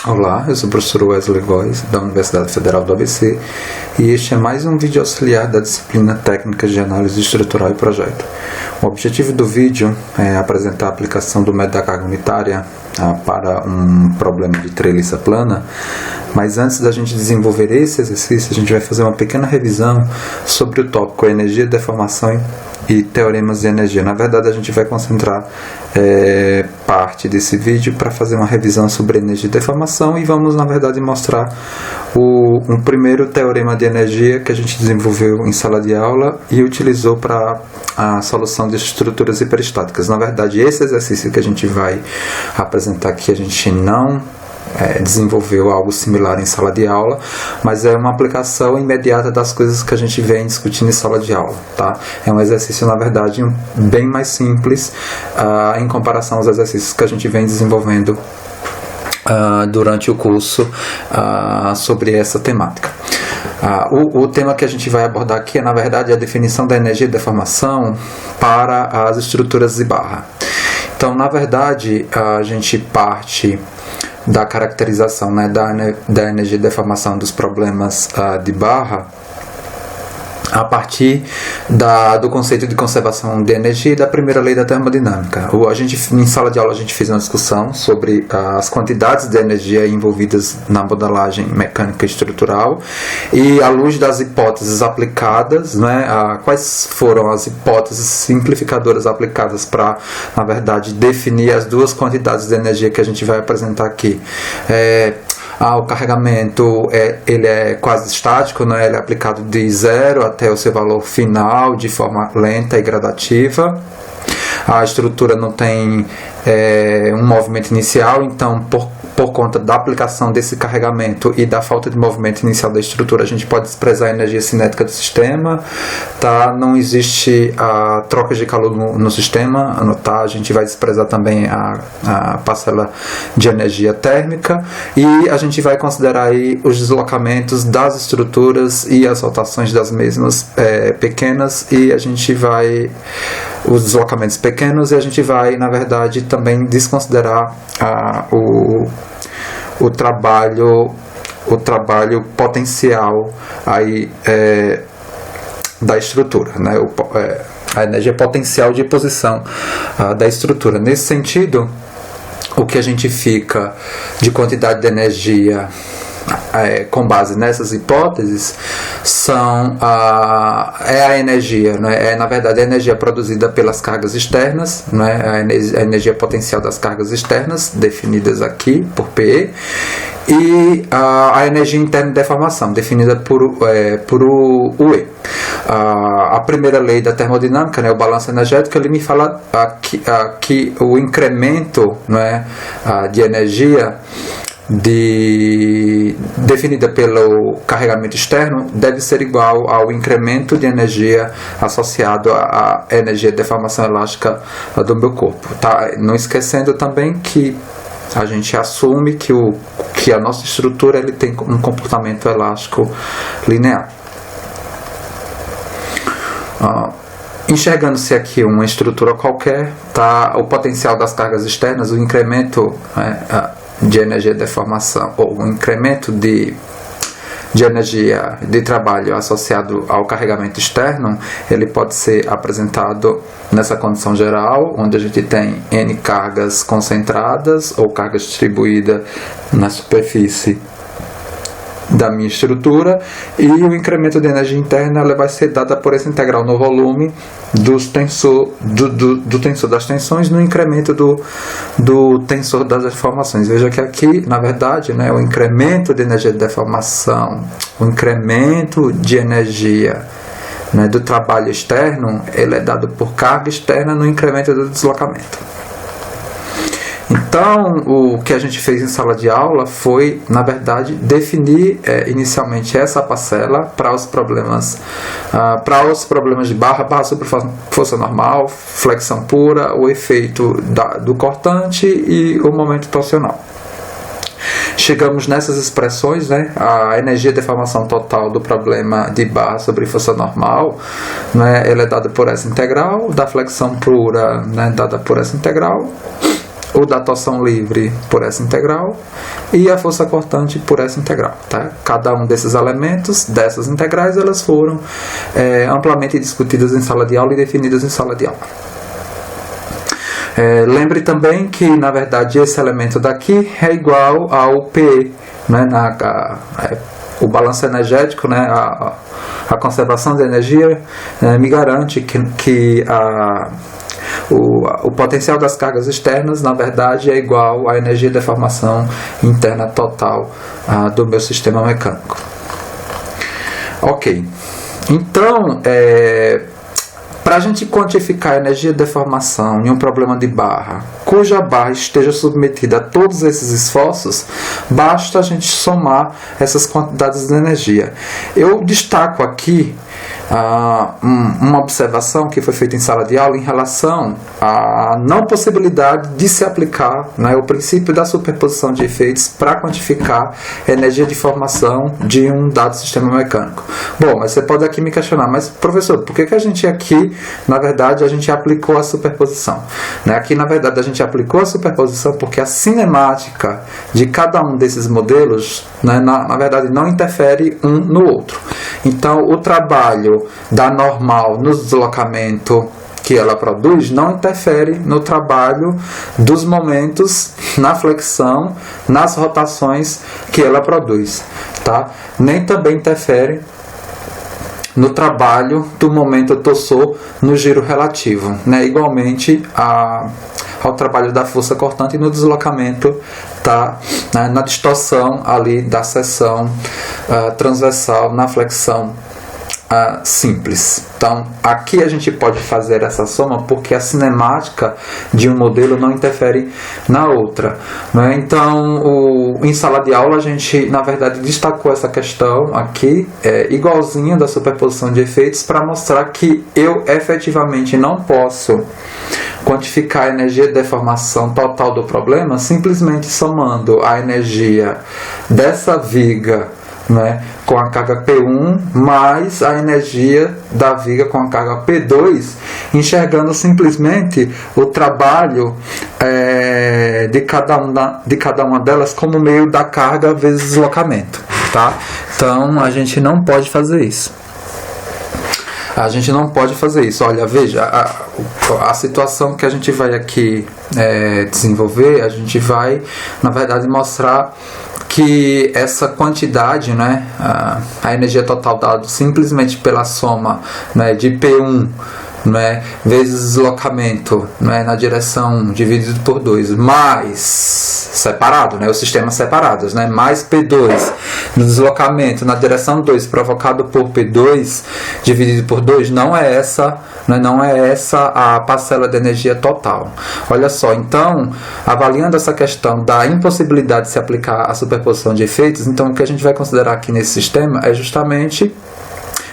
Olá, eu sou o professor Wesley Góes, da Universidade Federal do ABC, e este é mais um vídeo auxiliar da disciplina Técnicas de Análise Estrutural e Projeto. O objetivo do vídeo é apresentar a aplicação do método da carga unitária para um problema de treliça plana, mas antes da gente desenvolver esse exercício, a gente vai fazer uma pequena revisão sobre o tópico energia, deformação e teoremas de energia. Na verdade, a gente vai concentrar parte desse vídeo para fazer uma revisão sobre energia e deformação, e vamos, na verdade, mostrar um primeiro teorema de energia que a gente desenvolveu em sala de aula e utilizou para a solução de estruturas hiperestáticas. Na verdade, esse exercício que a gente vai apresentar aqui, a gente não desenvolveu algo similar em sala de aula, mas é uma aplicação imediata das coisas que a gente vem discutindo em sala de aula, tá? É um exercício, na verdade, bem mais simples em comparação aos exercícios que a gente vem desenvolvendo durante o curso sobre essa temática. O tema que a gente vai abordar aqui é, na verdade, a definição da energia de deformação para as estruturas de barra. Então, na verdade, a gente parte da caracterização, da energia de deformação dos problemas de barra a partir do conceito de conservação de energia e da primeira lei da termodinâmica. Em sala de aula a gente fez uma discussão sobre as quantidades de energia envolvidas na modelagem mecânica estrutural, e à luz das hipóteses aplicadas, quais foram as hipóteses simplificadoras aplicadas para, na verdade, definir as duas quantidades de energia que a gente vai apresentar aqui. O carregamento ele é quase estático, ele é aplicado de 0 até o seu valor final de forma lenta e gradativa. A estrutura não tem um movimento inicial, então por conta da aplicação desse carregamento e da falta de movimento inicial da estrutura, a gente pode desprezar a energia cinética do sistema, tá? Não existe a troca de calor no sistema, tá? A gente vai desprezar também a parcela de energia térmica, e a gente vai considerar aí os deslocamentos das estruturas e as rotações das mesmas pequenas, e a gente vai os deslocamentos pequenos, e a gente vai, na verdade, também desconsiderar o trabalho potencial aí, da estrutura, a energia potencial de posição da estrutura. Nesse sentido, o que a gente fica de quantidade de energia com base nessas hipóteses é a energia, na verdade a energia produzida pelas cargas externas, a energia potencial das cargas externas, definidas aqui por P, e a energia interna de deformação, definida por UE. A primeira lei da termodinâmica, o balanço energético, ele me fala que o incremento de energia definida pelo carregamento externo deve ser igual ao incremento de energia associado à energia de deformação elástica do meu corpo, tá? Não esquecendo também que a gente assume que a nossa estrutura ele tem um comportamento elástico linear. Enxergando-se aqui uma estrutura qualquer, tá? O potencial das cargas externas, o incremento de energia de deformação, ou um incremento de energia de trabalho associado ao carregamento externo, ele pode ser apresentado nessa condição geral, onde a gente tem N cargas concentradas ou cargas distribuídas na superfície da minha estrutura, e o incremento de energia interna ela vai ser dada por essa integral no volume do tensor das tensões no incremento do tensor das deformações. Veja que aqui, na verdade, o incremento de energia de deformação, o incremento de energia do trabalho externo, ele é dado por carga externa no incremento do deslocamento. Então, o que a gente fez em sala de aula foi, na verdade, definir inicialmente essa parcela para os problemas de barra sobre força normal, flexão pura, o efeito do cortante e o momento torsional. Chegamos nessas expressões, a energia de deformação total do problema de barra sobre força normal, ela é dada por essa integral, da flexão pura, dada por essa integral, o da torção livre por essa integral e a força cortante por essa integral, tá? Cada um desses elementos, dessas integrais, elas foram amplamente discutidas em sala de aula e definidas em sala de aula. Lembre também que, na verdade, esse elemento daqui é igual ao P, né, o balanço energético, né, a conservação de energia me garante que o potencial das cargas externas, na verdade, é igual à energia de deformação interna total do meu sistema mecânico. Ok, então, para a gente quantificar a energia de deformação em um problema de barra, cuja barra esteja submetida a todos esses esforços, basta a gente somar essas quantidades de energia. Eu destaco aqui uma observação que foi feita em sala de aula em relação à não possibilidade de se aplicar, né, o princípio da superposição de efeitos para quantificar a energia de formação de um dado sistema mecânico. Bom, mas você pode aqui me questionar, mas professor, por que a gente aqui, na verdade, a gente aplicou a superposição? Né, aqui, na verdade, a gente aplicou a superposição porque a cinemática de cada um desses modelos, né, na verdade, não interfere um no outro. Então, o trabalho da normal no deslocamento que ela produz não interfere no trabalho dos momentos na flexão, nas rotações que ela produz, tá? Nem também interfere no trabalho do momento torsor no giro relativo, né? Igualmente ao trabalho da força cortante no deslocamento, tá, né, na distorção ali da seção transversal na flexão simples. Então, aqui a gente pode fazer essa soma porque a cinemática de um modelo não interfere na outra, né? Então, em sala de aula a gente, na verdade, destacou essa questão aqui, igualzinha da superposição de efeitos, para mostrar que eu efetivamente não posso quantificar a energia de deformação total do problema simplesmente somando a energia dessa viga, né, com a carga P1 mais a energia da viga com a carga P2, enxergando simplesmente o trabalho de cada uma delas como meio da carga vezes deslocamento, tá? Então a gente não pode fazer isso. A gente não pode fazer isso. Olha, veja, a situação que a gente vai aqui desenvolver, a gente vai, na verdade, mostrar que essa quantidade, né, a energia total dada simplesmente pela soma, né, de P1, né, vezes deslocamento, né, na direção 1 dividido por 2, mais separado, né, os sistemas separados, né, mais P2 no deslocamento na direção 2 provocado por P2 dividido por 2, não é essa a parcela de energia total. Olha só, então, avaliando essa questão da impossibilidade de se aplicar a superposição de efeitos, então o que a gente vai considerar aqui nesse sistema é justamente,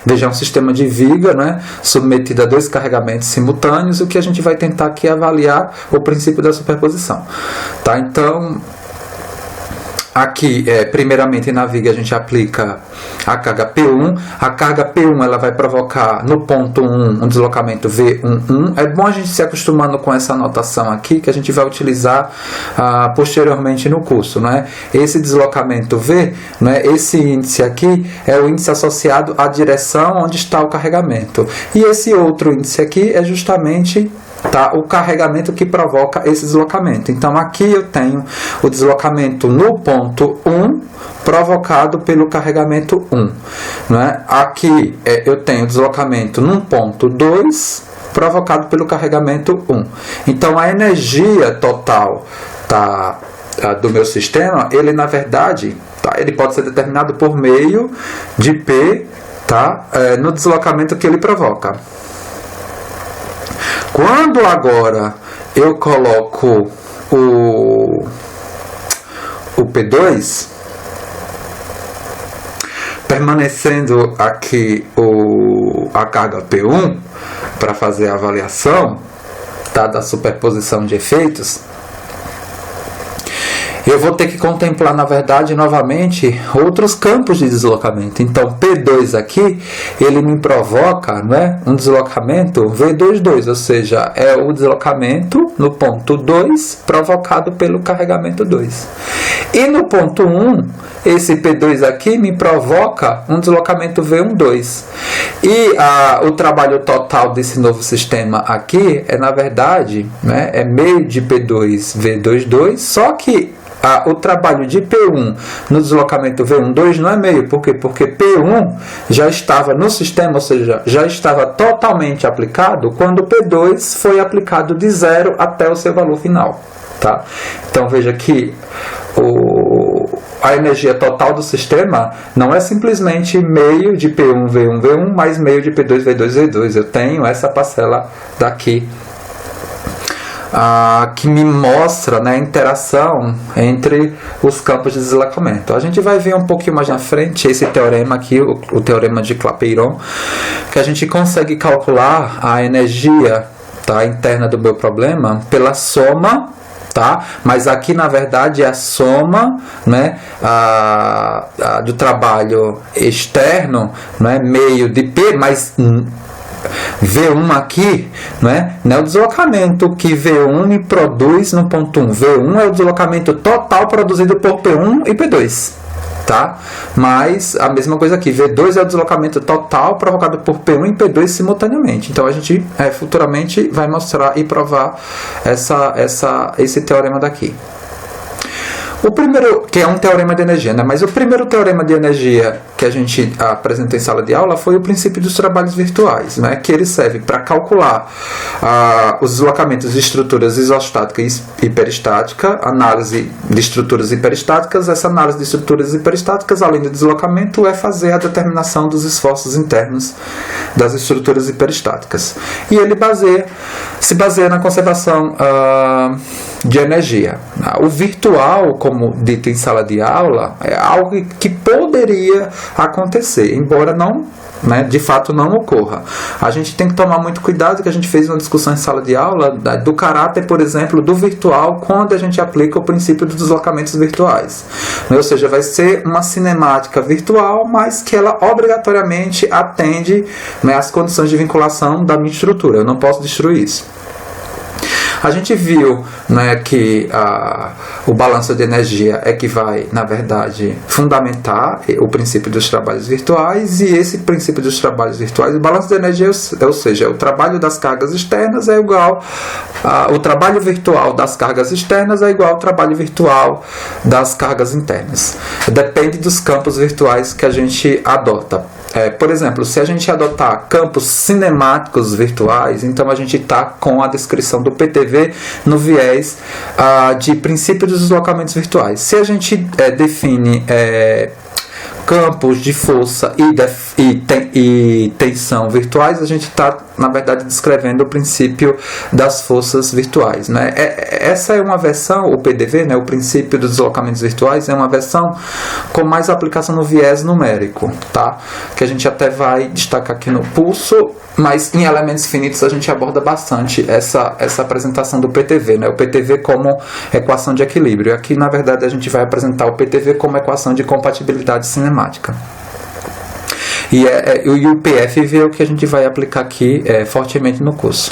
veja, um sistema de viga, né, submetido a dois carregamentos simultâneos, o que a gente vai tentar aqui avaliar o princípio da superposição. Tá? Então, aqui, primeiramente na viga a gente aplica a carga P1. A carga P1 ela vai provocar no ponto 1 um deslocamento V11. É bom a gente se acostumando com essa anotação aqui, que a gente vai utilizar posteriormente no curso, né? Esse deslocamento V, né, esse índice aqui é o índice associado à direção onde está o carregamento. E esse outro índice aqui é justamente, tá, o carregamento que provoca esse deslocamento. Então aqui eu tenho o deslocamento no ponto 1 provocado pelo carregamento 1, né? Aqui eu tenho o deslocamento no ponto 2 provocado pelo carregamento 1. Então a energia total do meu sistema, ele na verdade, ele pode ser determinado por meio de P, no deslocamento que ele provoca. Quando agora eu coloco o P2, permanecendo aqui a carga P1 para fazer a avaliação, tá, da superposição de efeitos, eu vou ter que contemplar, na verdade, novamente, outros campos de deslocamento. Então, P2 aqui, ele me provoca, né, um deslocamento V22, ou seja, é o deslocamento no ponto 2 provocado pelo carregamento 2. E no ponto 1, esse P2 aqui me provoca um deslocamento V12. E o trabalho total desse novo sistema aqui é, na verdade, né, é meio de P2 V22, só que o trabalho de P1 no deslocamento V12 não é meio. Por quê? Porque P1 já estava no sistema, ou seja, já estava totalmente aplicado quando P2 foi aplicado de 0 até o seu valor final. Tá? Então veja que a energia total do sistema não é simplesmente meio de P1 V1 V1 mais meio de P2 V2 V2. Eu tenho essa parcela daqui que me mostra, né, a interação entre os campos de deslocamento. A gente vai ver um pouquinho mais na frente esse teorema aqui, o teorema de Clapeyron, que a gente consegue calcular a energia, tá, interna do meu problema pela soma. Tá? Mas aqui, na verdade, é a soma, né, do trabalho externo, né, meio de P, mas V1 aqui, né, não é o deslocamento que V1 me produz no ponto 1. V1 é o deslocamento total produzido por P1 e P2. Tá? Mas a mesma coisa aqui, V2 é o deslocamento total provocado por P1 e P2 simultaneamente. Então a gente futuramente vai mostrar e provar esse teorema daqui. O primeiro, que é um teorema de energia, né? Mas o primeiro teorema de energia que a gente apresentou em sala de aula foi o princípio dos trabalhos virtuais, né? Que ele serve para calcular os deslocamentos de estruturas isostática e hiperestática, análise de estruturas hiperestáticas. Essa análise de estruturas hiperestáticas, além do deslocamento, é fazer a determinação dos esforços internos das estruturas hiperestáticas. E ele se baseia na conservação de energia. O virtual, como dito em sala de aula, é algo que poderia acontecer, embora não, né, de fato não ocorra. A gente tem que tomar muito cuidado, que a gente fez uma discussão em sala de aula do caráter, por exemplo, do virtual, quando a gente aplica o princípio dos deslocamentos virtuais. Ou seja, vai ser uma cinemática virtual, mas que ela obrigatoriamente atende, né, às condições de vinculação da minha estrutura. Eu não posso destruir isso. A gente viu, né, que o balanço de energia é que vai, na verdade, fundamentar o princípio dos trabalhos virtuais, e esse princípio dos trabalhos virtuais, o balanço de energia, ou seja, o trabalho das cargas externas é igual, o trabalho virtual das cargas externas é igual ao trabalho virtual das cargas internas. Depende dos campos virtuais que a gente adota. Por exemplo, se a gente adotar campos cinemáticos virtuais, então a gente está com a descrição do PTV no viés de princípio dos deslocamentos virtuais. Se a gente define campos de força e tensão virtuais, a gente está, na verdade, descrevendo o princípio das forças virtuais, né? Essa é uma versão, o PDV, né, o princípio dos deslocamentos virtuais, é uma versão com mais aplicação no viés numérico, tá? Que a gente até vai destacar aqui no pulso, mas em elementos finitos a gente aborda bastante essa apresentação do PTV, né? O PTV como equação de equilíbrio. Aqui, na verdade, a gente vai apresentar o PTV como equação de compatibilidade cinemática. E o PFV é o que a gente vai aplicar aqui fortemente no curso.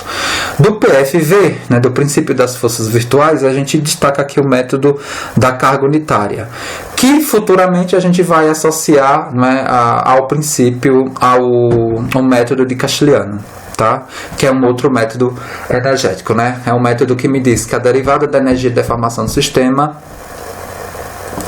Do PFV, né, do princípio das forças virtuais, a gente destaca aqui o método da carga unitária, que futuramente a gente vai associar, né, ao princípio, ao método de Castiliano. Tá? Que é um outro método energético, né? É um método que me diz que a derivada da energia de deformação do sistema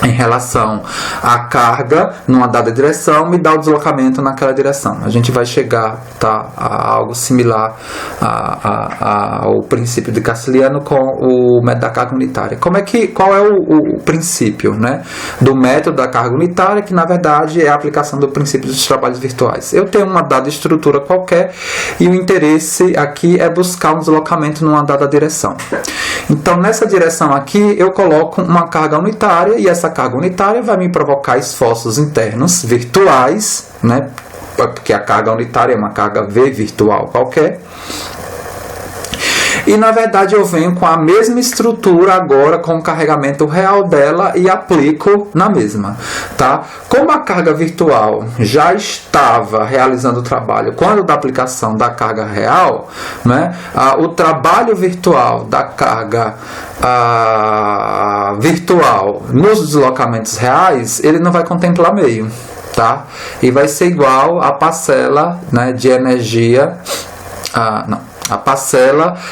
em relação à carga numa dada direção me dá o deslocamento naquela direção. A gente vai chegar, tá, a algo similar ao princípio de Castiliano com o método da carga unitária. Qual é o princípio, né, do método da carga unitária, que na verdade é a aplicação do princípio dos trabalhos virtuais? Eu tenho uma dada estrutura qualquer e o interesse aqui é buscar um deslocamento numa dada direção. Então, nessa direção aqui, eu coloco uma carga unitária, e essa carga unitária vai me provocar esforços internos virtuais, né? Porque a carga unitária é uma carga V virtual qualquer. e na verdade eu venho com a mesma estrutura agora com o carregamento real dela e aplico na mesma, tá? Como a carga virtual já estava realizando o trabalho quando da aplicação da carga real, né? O trabalho virtual da carga virtual nos deslocamentos reais, ele não vai contemplar meio, tá? E vai ser igual a parcela, né, de energia,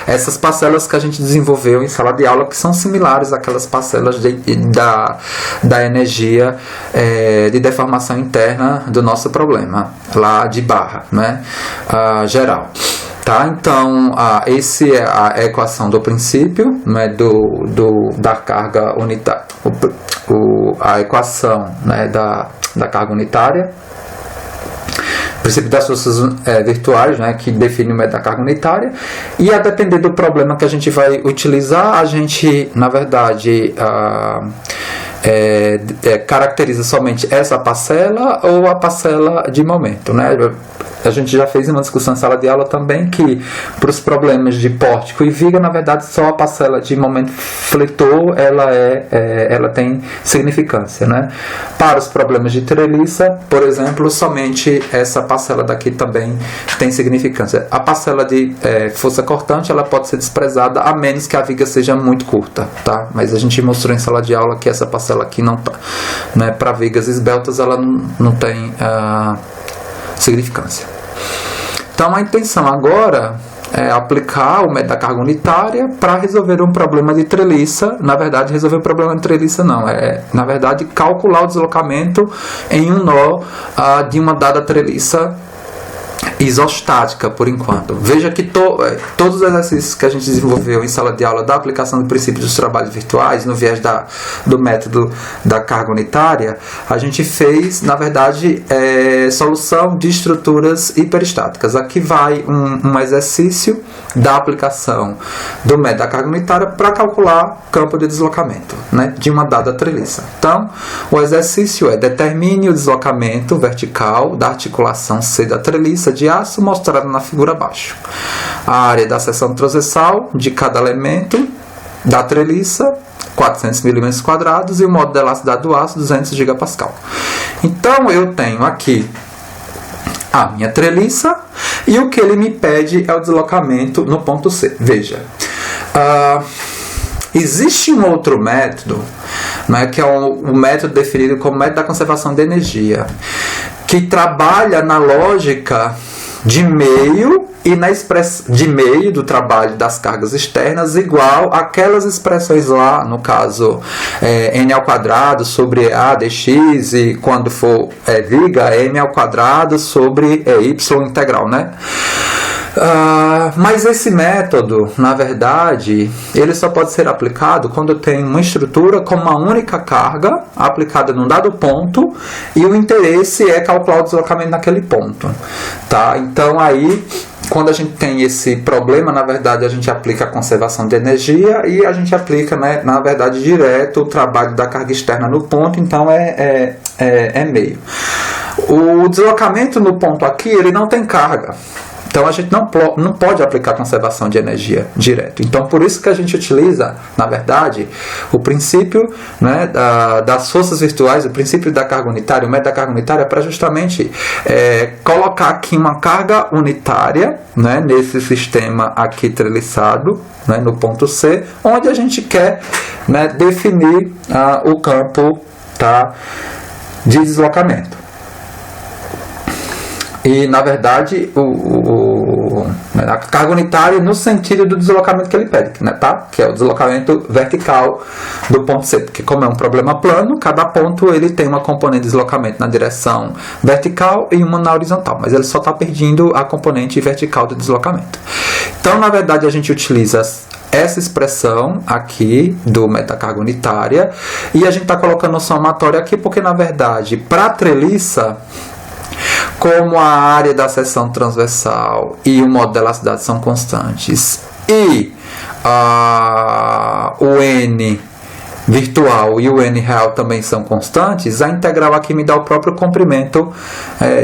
essas parcelas que a gente desenvolveu em sala de aula, que são similares àquelas parcelas da energia de deformação interna do nosso problema, lá de barra, né, geral. Tá? Então, essa é a equação do princípio, né, da carga unitária, a equação, né, da carga unitária, princípio das forças virtuais, né, que define o método da carga unitária, e a depender do problema que a gente vai utilizar, a gente, na verdade, caracteriza somente essa parcela ou a parcela de momento, né? A gente já fez uma discussão em sala de aula também que para os problemas de pórtico e viga, na verdade, só a parcela de momento fletor ela tem significância, né? Para os problemas de treliça, por exemplo, somente essa parcela daqui também tem significância. A parcela de força cortante, ela pode ser desprezada a menos que a viga seja muito curta, tá? Mas a gente mostrou em sala de aula que essa parcela aqui não tá, né? Para vigas esbeltas ela não tem significância. Então a intenção agora é aplicar o método da carga unitária para resolver um problema de treliça. Na verdade, resolver o problema de treliça não, na verdade calcular o deslocamento em um nó de uma dada treliça isostática, por enquanto. Veja que todos os exercícios que a gente desenvolveu em sala de aula da aplicação do princípio dos trabalhos virtuais, no viés do método da carga unitária, a gente fez, na verdade, solução de estruturas hiperestáticas. Aqui vai um exercício da aplicação do método da carga unitária para calcular o campo de deslocamento, né, de uma dada treliça. Então, o exercício determine o deslocamento vertical da articulação C da treliça de aço mostrada na figura abaixo. A área da seção transversal de cada elemento da treliça, 400 mm², e o modo de elasticidade do aço, 200 gPa. Então, eu tenho aqui a minha treliça e o que ele me pede é o deslocamento no ponto C. Veja, existe um outro método, né, que é o método definido como método da conservação de energia, que trabalha na lógica de meio e na expressão de meio do trabalho das cargas externas igual aquelas expressões lá, no caso n² sobre a dx, e quando for viga, m² sobre y integral, né? Mas esse método, na verdade, ele só pode ser aplicado quando eu tenho uma estrutura com uma única carga aplicada num dado ponto e o interesse é calcular o deslocamento naquele ponto, tá? Então aí, quando a gente tem esse problema, na verdade a gente aplica a conservação de energia e a gente aplica, né, na verdade, direto o trabalho da carga externa no ponto, então é meio. O deslocamento no ponto aqui, ele não tem carga. Então, a gente não pode aplicar conservação de energia direto. Então, por isso que a gente utiliza, na verdade, o princípio, né, das forças virtuais, o princípio da carga unitária, o método da carga unitária, para justamente colocar aqui uma carga unitária, né, nesse sistema aqui treliçado, né, no ponto C, onde a gente quer, né, definir o campo, tá, de deslocamento. E, na verdade, a carga unitária no sentido do deslocamento que ele pede, né, tá? Que é o deslocamento vertical do ponto C. Porque como é um problema plano, cada ponto ele tem uma componente de deslocamento na direção vertical e uma na horizontal. Mas ele só está perdendo a componente vertical do deslocamento. Então, na verdade, a gente utiliza essa expressão aqui do método da carga unitária e a gente está colocando o somatório aqui porque, na verdade, para a treliça, como a área da seção transversal e o modo de elasticidade são constantes e o N virtual e o N real também são constantes, a integral aqui me dá o próprio comprimento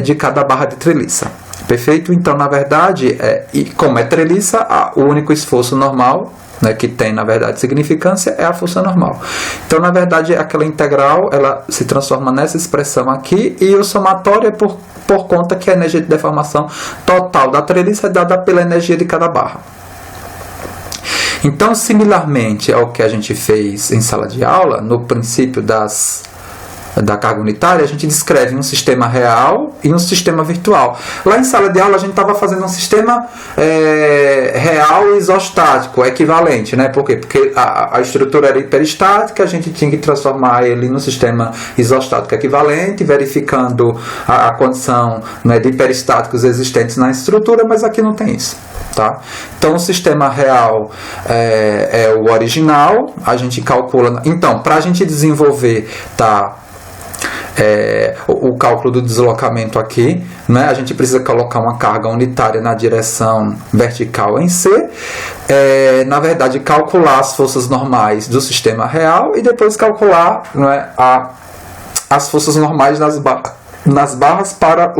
de cada barra de treliça. Perfeito? Então, na verdade, e como é treliça, o único esforço normal, né, que tem, na verdade, significância é a força normal. Então, na verdade, aquela integral, ela se transforma nessa expressão aqui, e o somatório é por conta que a energia de deformação total da treliça é dada pela energia de cada barra. Então, similarmente ao que a gente fez em sala de aula, no princípio da carga unitária, a gente descreve um sistema real e um sistema virtual. Lá em sala de aula a gente estava fazendo um sistema real e isostático, equivalente, né? Por quê? Porque a estrutura era hiperestática, a gente tinha que transformar ele no sistema isostático equivalente, verificando a condição, né, de hiperestáticos existentes na estrutura, mas aqui não tem isso. Tá? Então o sistema real é o original, a gente calcula. Então, para a gente desenvolver, tá, o cálculo do deslocamento aqui, né, a gente precisa colocar uma carga unitária na direção vertical em C, na verdade calcular as forças normais do sistema real e depois calcular, né, as forças normais nas barras para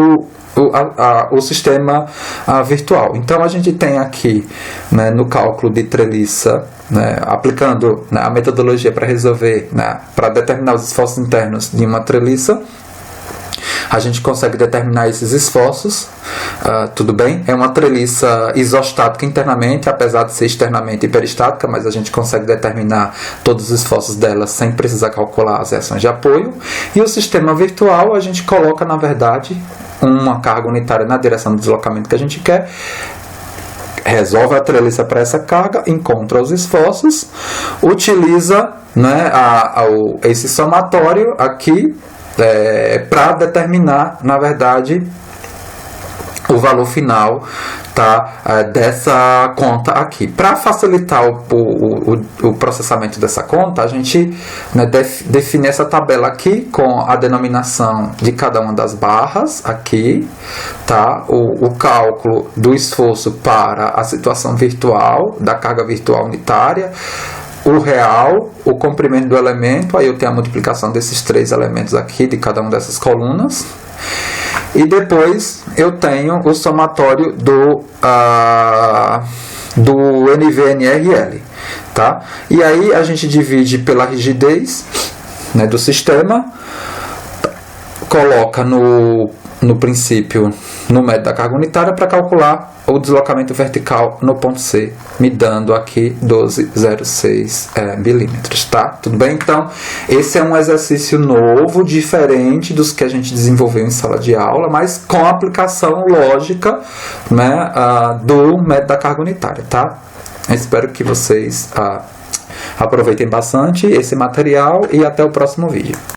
o sistema virtual. Então a gente tem aqui, né, no cálculo de treliça, né, aplicando, né, a metodologia para resolver, né, para determinar os esforços internos de uma treliça, a gente consegue determinar esses esforços. Tudo bem, é uma treliça isostática internamente, apesar de ser externamente hiperestática, mas a gente consegue determinar todos os esforços dela sem precisar calcular as reações de apoio. E o sistema virtual, a gente coloca, na verdade, uma carga unitária na direção do deslocamento que a gente quer, resolve a treliça para essa carga, encontra os esforços, utiliza, né, esse somatório aqui para determinar, na verdade, o valor final, tá, dessa conta aqui. Para facilitar o processamento dessa conta, a gente, né, define essa tabela aqui com a denominação de cada uma das barras aqui, tá, o cálculo do esforço para a situação virtual, da carga virtual unitária, o real, o comprimento do elemento, aí eu tenho a multiplicação desses três elementos aqui, de cada uma dessas colunas. E depois eu tenho o somatório do NVNRL, tá? E aí a gente divide pela rigidez, né, do sistema, coloca no princípio no método da carga unitária para calcular o deslocamento vertical no ponto C, me dando aqui 12,06 milímetros, tá? Tudo bem? Então, esse é um exercício novo, diferente dos que a gente desenvolveu em sala de aula, mas com aplicação lógica, né, do método da carga unitária, tá? Eu espero que vocês aproveitem bastante esse material e até o próximo vídeo.